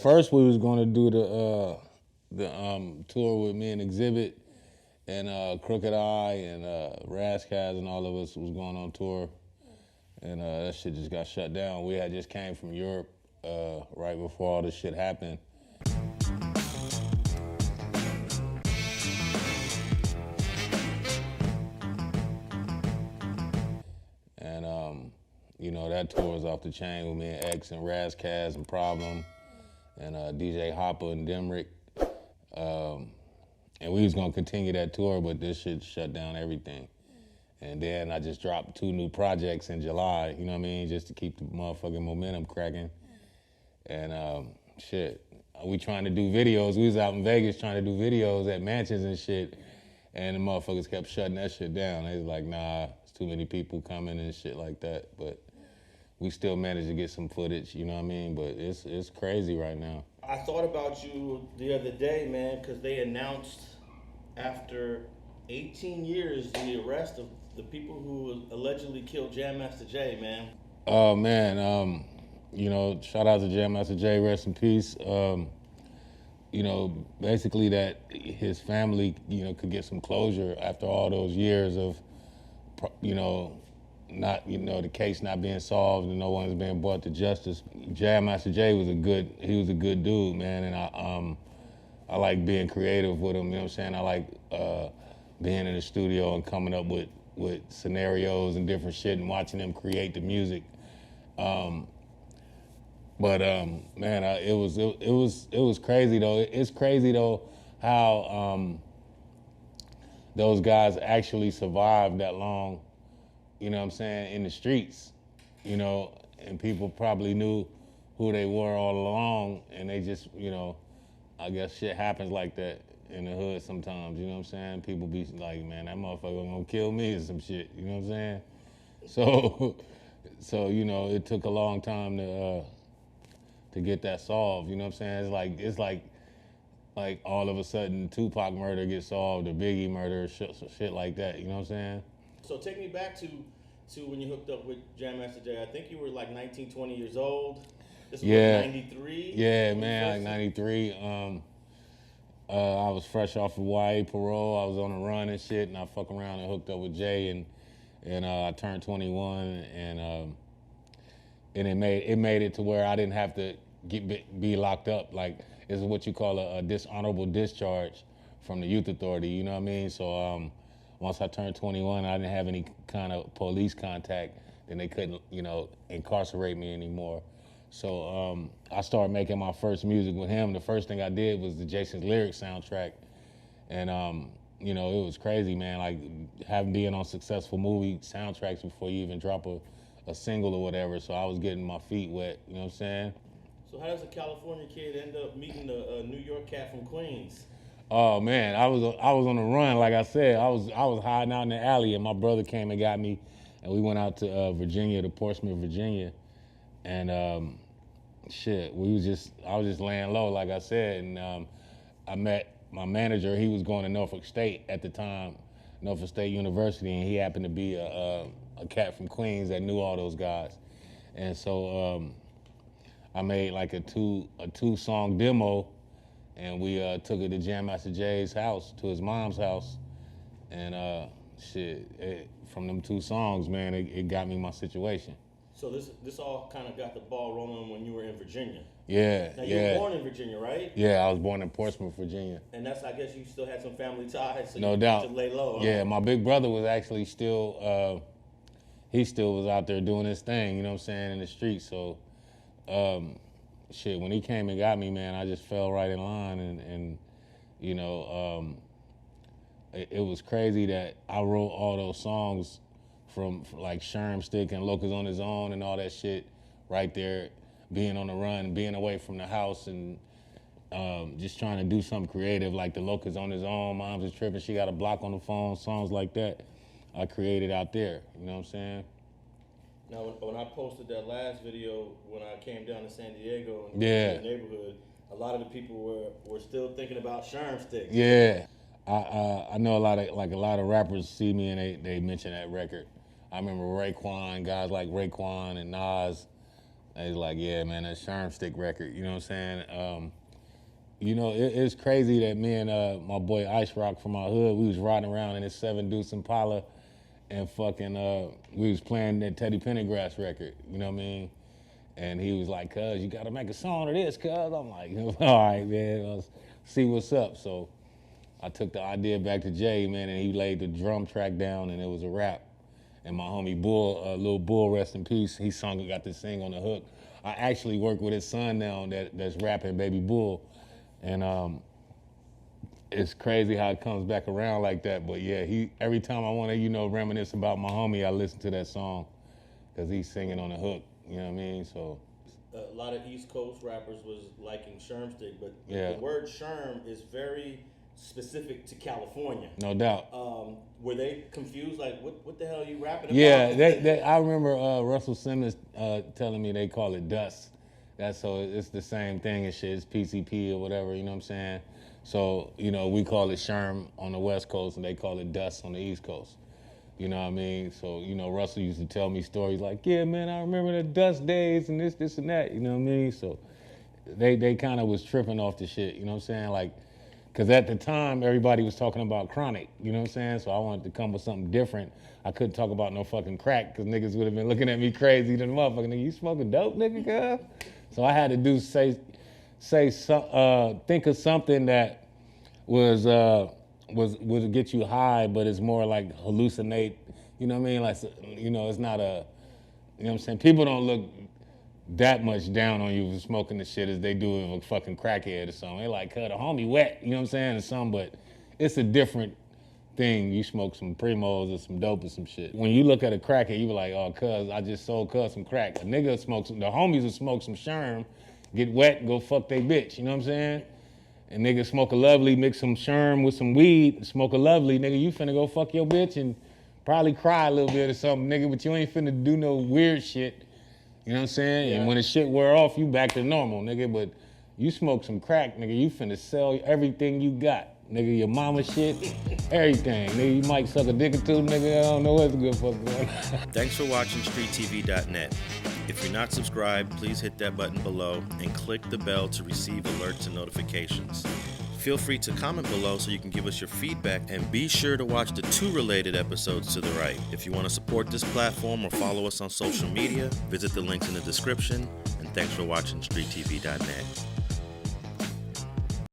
First, we was going to do the tour with me and Xzibit and Crooked Eye and Razzcast and all of us was going on tour, and that shit just got shut down. We had just came from Europe right before all this shit happened. And you know, that tour was off the chain with me and X and Razzcast and Problem and DJ Hopper and Demrick. And we was gonna continue that tour, but this shit shut down everything. And then I just dropped 2 new projects in July, you know what I mean, just to keep the motherfucking momentum cracking. And shit, we trying to do videos. We was out in Vegas trying to do videos at mansions and shit, and the motherfuckers kept shutting that shit down. They was like, nah, it's too many people coming and shit like that. But we still managed to get some footage, you know what I mean? But it's crazy right now. I thought about you the other day, man, because they announced after 18 years the arrest of the people who allegedly killed Jam Master Jay, man. Oh, man, you know, shout out to Jam Master Jay, rest in peace. You know, basically that his family, you know, could get some closure after all those years of, you know, not, you know, the case not being solved and no one's being brought to justice. Jam Master Jay was a good dude, man, and I like being creative with him, you know what I'm saying? I like being in the studio and coming up with scenarios and different shit and watching them create the music. Man, it was crazy though. It's crazy though how those guys actually survived that long, you know what I'm saying, in the streets, you know, and people probably knew who they were all along, and they just, you know, I guess shit happens like that in the hood sometimes, you know what I'm saying? People be like, man, that motherfucker gonna kill me or some shit, you know what I'm saying? So you know, it took a long time to get that solved, you know what I'm saying? It's like all of a sudden Tupac murder gets solved or Biggie murder, shit like that, you know what I'm saying? So take me back to when you hooked up with Jam Master Jay. I think you were like 19, 20 years old. This was Yeah. 93? Yeah, man, like 93. I was fresh off of YA parole. I was on the run and shit, and I fuck around and hooked up with Jay, and I turned 21, and it made it to where I didn't have to be locked up. Like, this is what you call a dishonorable discharge from the youth authority, you know what I mean? So once I turned 21, I didn't have any kind of police contact, then they couldn't, you know, incarcerate me anymore. So I started making my first music with him. The first thing I did was the Jason's Lyrics soundtrack. And, you know, it was crazy, man. Like, having been on successful movie soundtracks before you even drop a single or whatever. So I was getting my feet wet, you know what I'm saying? So how does a California kid end up meeting a New York cat from Queens? Oh, man, I was on the run, like I said. I was hiding out in the alley, and my brother came and got me, and we went out to Virginia, to Portsmouth, Virginia. And shit, I was just laying low, like I said, and I met my manager. He was going to Norfolk State at the time, Norfolk State University, and he happened to be a cat from Queens that knew all those guys. And so I made like a two-song demo, and we took it to Jam Master Jay's house, to his mom's house, and from them 2 songs, man, it got me my situation. So this all kind of got the ball rolling when you were in Virginia. Yeah, now, you were born in Virginia, right? Yeah, I was born in Portsmouth, Virginia. And that's, I guess you still had some family ties, so no you doubt. To lay low. Yeah, my big brother was actually still, he still was out there doing his thing, you know what I'm saying, in the streets. So, shit, when he came and got me, man, I just fell right in line, and you know, it was crazy that I wrote all those songs from like Sherm Stick and Locust on His Own and all that shit right there, being on the run, being away from the house, and just trying to do something creative, like the Locust on His Own, Mom's is Tripping, She Got a Block on the Phone, songs like that I created out there, you know what I'm saying? Now, when I posted that last video, when I came down to San Diego and Yeah. to the neighborhood, a lot of the people were still thinking about Sherm Sticks. Yeah, I know a lot of rappers see me and they mention that record. I remember Raekwon, guys like Raekwon and Nas, He's like, yeah, man, that Sherm Stick record. You know what I'm saying? You know, it's crazy that me and my boy Ice Rock from our hood, we was riding around in this 7 Deuce Impala, and fucking we was playing that Teddy Pendergrass record. You know what I mean? And he was like, cuz, you gotta make a song of this, cuz. I'm like, all right, man, let's see what's up. So I took the idea back to Jay, man, and he laid the drum track down, and it was a rap. And my homie Bull, Lil Bull, rest in peace, he sung and got this thing on the hook. I actually work with his son now that's rapping, Baby Bull. And it's crazy how it comes back around like that. But yeah, every time I want to, reminisce about my homie, I listen to that song because he's singing on the hook. You know what I mean? So a lot of East Coast rappers was liking Sherm Stick, but yeah. The word Sherm is very specific to California. No doubt. Were they confused? Like, what the hell are you rapping about? Yeah, I remember Russell Simmons telling me they call it dust. So it's the same thing and shit. It's PCP or whatever, you know what I'm saying? So, we call it Sherm on the West Coast and they call it dust on the East Coast. You know what I mean? So, Russell used to tell me stories like, yeah, man, I remember the dust days and this and that, you know what I mean? So they kind of was tripping off the shit, you know what I'm saying? Like, because at the time, everybody was talking about chronic, you know what I'm saying? So I wanted to come with something different. I couldn't talk about no fucking crack because niggas would have been looking at me crazy than motherfucking nigga, you smoking dope, nigga, cuz? So I had to think of something that would get you high, but it's more like hallucinate. You know what I mean? Like, it's not you know what I'm saying? People don't look that much down on you for smoking the shit as they do with a fucking crackhead or something. They like, the homie wet, you know what I'm saying, or something, but it's a different thing. You smoke some Primos or some dope or some shit. When you look at a crackhead, you be like, oh, cuz, I just sold cuz some crack. A nigga smokes, the homies will smoke some Sherm, get wet, and go fuck they bitch, you know what I'm saying? And nigga smoke a lovely, mix some Sherm with some weed, smoke a lovely, nigga, you finna go fuck your bitch and probably cry a little bit or something, nigga, but you ain't finna do no weird shit, you know what I'm saying? Yeah. And when the shit wear off, you back to normal, nigga, but you smoke some crack, nigga, you finna sell everything you got. Nigga, your mama shit, everything. Nigga, you might suck a dick or two, nigga, I don't know what's good for. Thanks for watching StreetTV.net. If you're not subscribed, please hit that button below and click the bell to receive alerts and notifications. Feel free to comment below so you can give us your feedback, and be sure to watch the 2 related episodes to the right. If you want to support this platform or follow us on social media, visit the links in the description, and thanks for watching StreetTV.net.